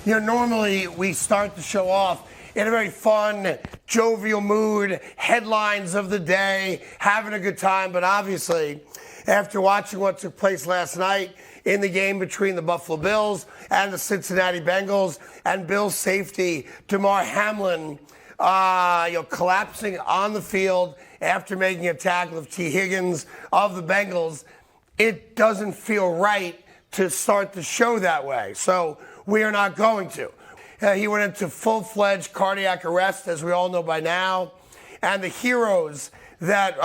Normally we start the show off in a very fun, jovial mood, headlines of the day, having a good time. But obviously, after watching what took place last night in the game between the Buffalo Bills and the Cincinnati Bengals, and Bills safety Damar Hamlin collapsing on the field after making a tackle of T. Higgins of the Bengals, it doesn't feel right to start the show that way. So we are not going to. He went into full-fledged cardiac arrest, as we all know by now. And the heroes that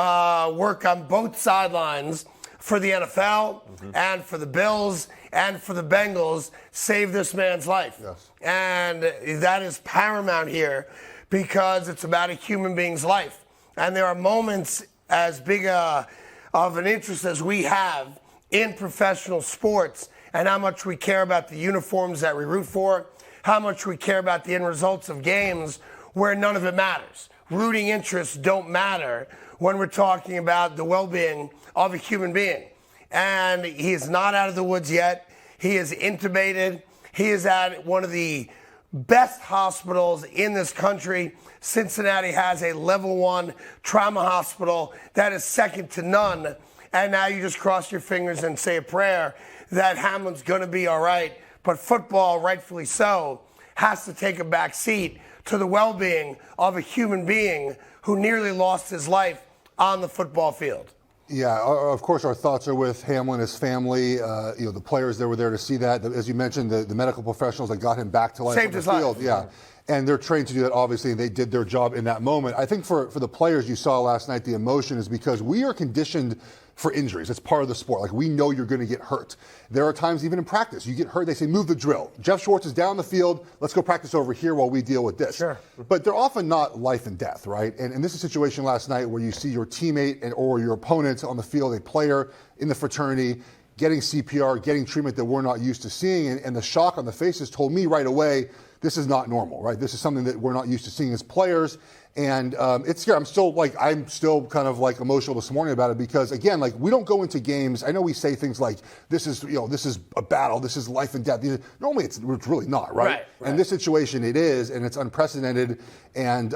work on both sidelines for the NFL and for the Bills and for the Bengals saved this man's life. Yes. And that is paramount here because it's about a human being's life. And there are moments as big of an interest as we have in professional sports and how much we care about the uniforms that we root for, how much we care about the end results of games where none of it matters. Rooting interests don't matter when we're talking about the well-being of a human being. And he is not out of the woods yet. He is intubated. He is at one of the best hospitals in this country. Cincinnati has a level 1 trauma hospital that is second to none. And now you just cross your fingers and say a prayer that Hamlin's going to be all right. But football, rightfully so, has to take a back seat to the well-being of a human being who nearly lost his life on the football field. Yeah, of course, our thoughts are with Hamlin, his family, the players that were there to see that. As you mentioned, the medical professionals that got him back to life Saved on his the field. life. Yeah, and they're trained to do that, obviously, and they did their job in that moment. I think for the players you saw last night, the emotion is because we are conditioned for injuries. It's part of the sport. Like, we know you're going to get hurt. There are times, even in practice, you get hurt, they say, move the drill. Jeff Schwartz is down the field. Let's go practice over here while we deal with this. Sure. But they're often not life and death, right? And this is a situation last night where you see your teammate or your opponent on the field, a player in the fraternity, getting CPR, getting treatment that we're not used to seeing. And the shock on the faces told me right away, this is not normal, right? This is something that we're not used to seeing as players. And it's scary. I'm still kind of like emotional this morning about it because, again, like, we don't go into games. I know we say things like, this is a battle. This is life and death. Normally it's really not, right? Right. In this situation it is, and it's unprecedented. And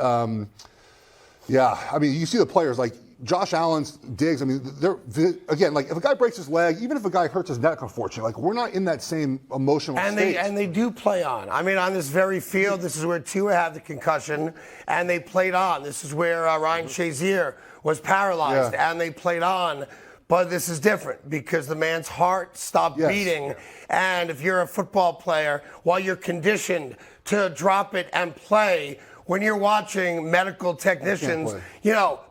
you see the players like Josh Allen's, Diggs. I mean, again, like, if a guy breaks his leg, even if a guy hurts his neck, unfortunately, like, we're not in that same emotional state. And they do play on. I mean, on this very field, this is where Tua had the concussion, and they played on. This is where Ryan Shazier was paralyzed, and they played on. But this is different because the man's heart stopped beating. And if you're a football player, while you're conditioned to drop it and play, when you're watching medical technicians,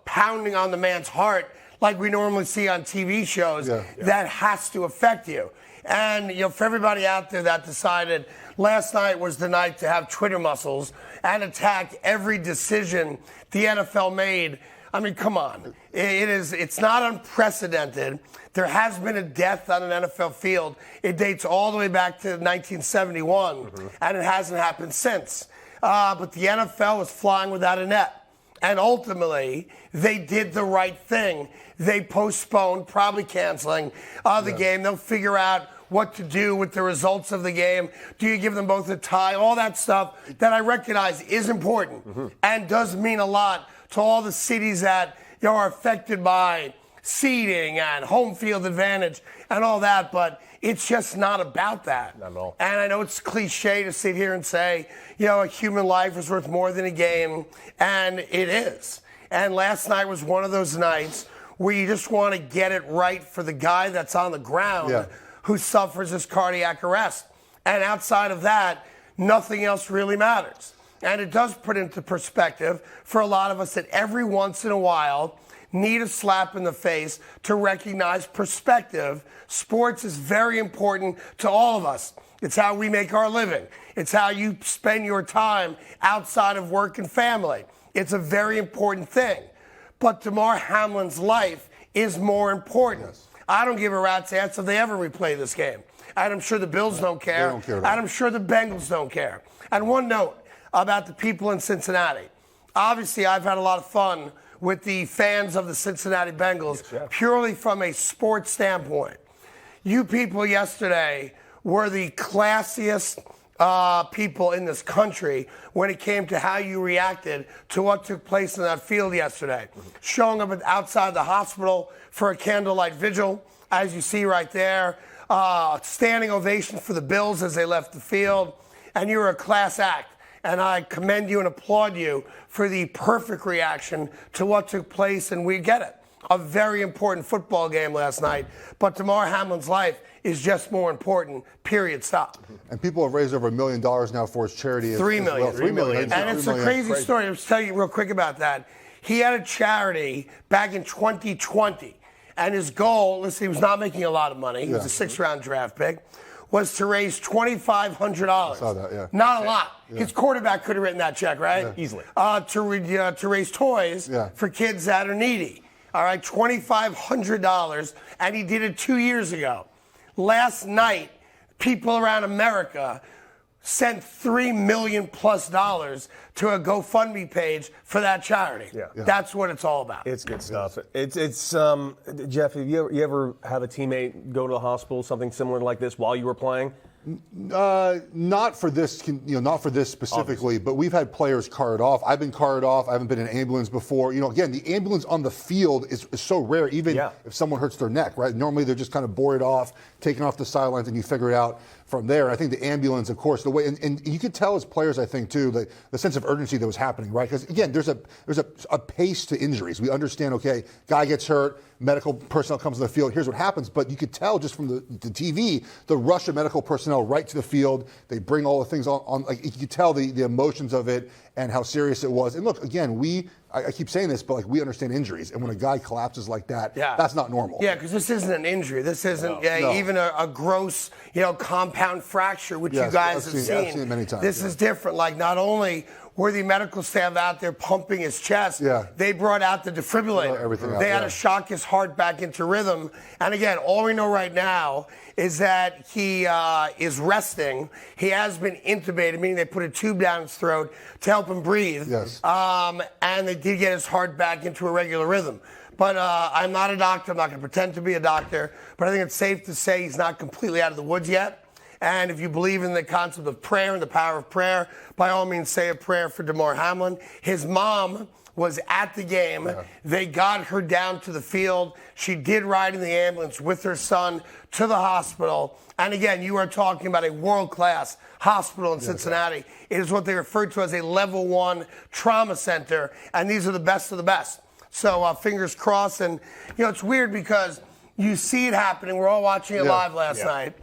pounding on the man's heart like we normally see on TV shows, that has to affect you. And, for everybody out there that decided last night was the night to have Twitter muscles and attack every decision the NFL made, I mean, come on. It's not unprecedented. There has been a death on an NFL field. It dates all the way back to 1971, and it hasn't happened since. But the NFL was flying without a net. And ultimately, they did the right thing. They postponed, probably canceling the game. They'll figure out what to do with the results of the game. Do you give them both a tie? All that stuff that I recognize is important and does mean a lot to all the cities that are affected by seeding and home field advantage and all that, but it's just not about that. Not at all. And I know it's cliche to sit here and say, a human life is worth more than a game, and it is. And last night was one of those nights where you just want to get it right for the guy that's on the ground who suffers this cardiac arrest. And outside of that, nothing else really matters. And it does put into perspective for a lot of us that every once in a while need a slap in the face to recognize perspective. Sports is very important to all of us. It's how we make our living. It's how you spend your time outside of work and family. It's a very important thing. But Damar Hamlin's life is more important. Yes. I don't give a rat's ass if they ever replay this game. And I'm sure the Bills don't care. They don't care and I'm sure the Bengals don't care. And one note about the people in Cincinnati. Obviously, I've had a lot of fun with the fans of the Cincinnati Bengals, purely from a sports standpoint. You people yesterday were the classiest, people in this country when it came to how you reacted to what took place in that field yesterday. Showing up outside the hospital for a candlelight vigil, as you see right there. Standing ovation for the Bills as they left the field. And you're a class act. And I commend you and applaud you for the perfect reaction to what took place, and we get it. A very important football game last night, but Damar Hamlin's life is just more important, period, stop. And people have raised over $1 million now for his charity. $3 million. Well. $3 million. And it's a crazy story. I'll just tell you real quick about that. He had a charity back in 2020, and his goal, listen, he was not making a lot of money. He was a six-round draft pick. Was to raise $2,500. I saw that, yeah. Not a lot. Yeah. His quarterback could have written that check, right? Yeah. Easily. To raise toys for kids that are needy. All right, $2,500, and he did it 2 years ago. Last night, people around America sent $3 million+ to a GoFundMe page for that charity. Yeah. That's what it's all about. It's good stuff. It's Jeff, have you ever have a teammate go to the hospital, something similar like this while you were playing? Not for this, not for this specifically, but we've had players carted off. I've been carted off. I haven't been in an ambulance before. Again, the ambulance on the field is so rare, even if someone hurts their neck, right? Normally they're just kind of boarded off, taken off the sidelines, and you figure it out from there. I think the ambulance, of course, the way, and you could tell as players, I think, too, the sense of urgency that was happening, right? Because again, there's a pace to injuries. We understand, okay, guy gets hurt, medical personnel comes to the field, here's what happens. But you could tell just from the TV, the rush of medical personnel right to the field. They bring all the things on like you could tell the emotions of it and how serious it was. And look, again, I keep saying this, but like we understand injuries. And when a guy collapses like that, that's not normal. Yeah, because this isn't an injury. This isn't even a gross, compound fracture, which you guys have seen. I've seen it many times. This is different. Like not only were the medical staff out there pumping his chest, they brought out the defibrillator. They had to shock his heart back into rhythm. And again, all we know right now is that he is resting. He has been intubated, meaning they put a tube down his throat to help him breathe. Yes. And they did get his heart back into a regular rhythm. But I'm not a doctor. I'm not going to pretend to be a doctor. But I think it's safe to say he's not completely out of the woods yet. And if you believe in the concept of prayer and the power of prayer, by all means, say a prayer for Damar Hamlin. His mom was at the game. They got her down to the field. She did ride in the ambulance with her son to the hospital. And again, you are talking about a world-class hospital in Cincinnati. It is what they refer to as a level 1 trauma center. And these are the best of the best. So fingers crossed. And, it's weird because you see it happening. We're all watching it live last night.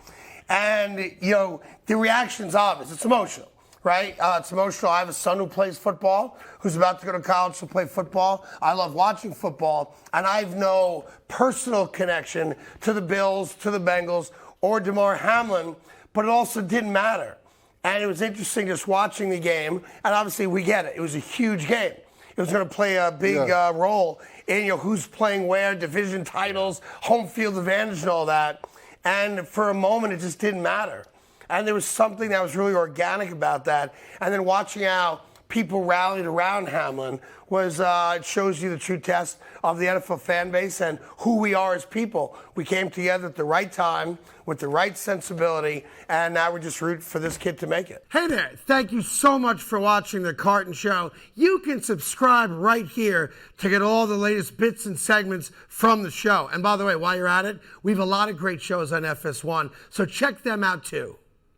And, the reaction's obvious. It's emotional, right? It's emotional. I have a son who plays football, who's about to go to college to play football. I love watching football. And I have no personal connection to the Bills, to the Bengals, or Damar Hamlin, but it also didn't matter. And it was interesting just watching the game. And obviously, we get it. It was a huge game. It was going to play a big role in, who's playing where, division titles, home field advantage, and all that. And for a moment, it just didn't matter. And there was something that was really organic about that. And then watching how people rallied around Hamlin was, it shows you the true test of the NFL fan base and who we are as people. We came together at the right time with the right sensibility, and now we're just rooting for this kid to make it. Hey there, thank you so much for watching The Carton Show. You can subscribe right here to get all the latest bits and segments from the show. And by the way, while you're at it, we have a lot of great shows on FS1, so check them out too.